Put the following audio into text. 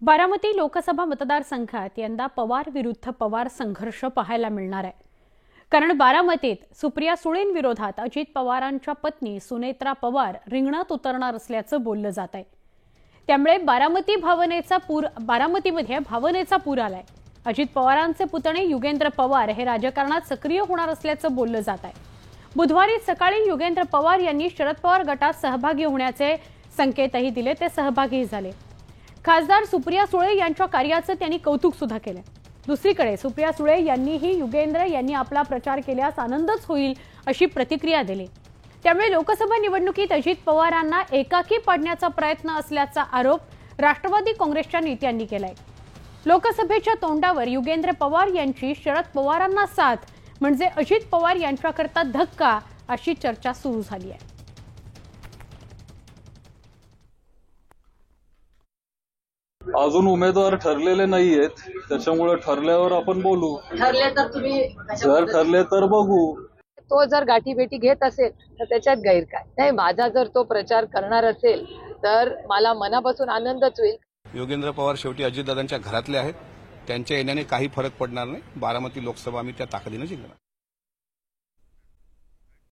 बारामती लोकसभा मतदारसंघात यंदा पवार विरुद्ध पवार संघर्ष पाहायला मिळणार आहे। कारण बारामतीत सुप्रिया सुळेंविरोधात अजित पवारांच्या पत्नी सुनेत्रा पवार रिंगणात उतरणार असल्याचं बोललं जात आहे। त्यामुळे बारामतीमध्ये भावनेचा पूर आलाय। अजित पवारांचे पुतणे युगेंद्र पवार हे राजकारणात सक्रिय होणार असल्याचं बोललं जात आहे। बुधवारी सकाळी युगेंद्र पवार यांनी शरद पवार गटात सहभागी होण्याचे संकेतही दिले, ते सहभागी झाले। खासदार सुप्रिया सुळे यांच्या कार्याचं त्यांनी कौतुक सुद्धा केलं। दुसरीकडे सुप्रिया सुळे यांनीही युगेंद्र यांनी आपला प्रचार केल्यास आनंदच होईल अशी प्रतिक्रिया दिली। त्यामुळे लोकसभा निवडणुकीत अजित पवारांना एकाकी पाडण्याचा प्रयत्न असल्याचा आरोप राष्ट्रवादी काँग्रेसच्या नेत्यांनी केलाय। लोकसभेच्या तोंडावर युगेंद्र पवार यांची शरद पवारांना साथ म्हणजे अजित पवार यांच्याकरता धक्का अशी चर्चा सुरू झाली आहे। अजून उमेदवार ठरलेले नाहीयेत, त्याच्यामुळे ठरल्यावर आपण बोलू। ठरले तर तुम्ही जर ठरले तर बघू। तो जर गाठीभेटी घेत असेल तर त्याच्यात गैर काय नाही। माझा जर तो प्रचार करणार असेल तर मला मनापासून आनंदच होईल। योगेंद्र पवार शेवटी अजितदादांच्या घरातले आहेत, त्यांच्या येण्याने काही फरक पडणार नाही। बारामती लोकसभा आम्ही त्या ताकदीने जिंकणार।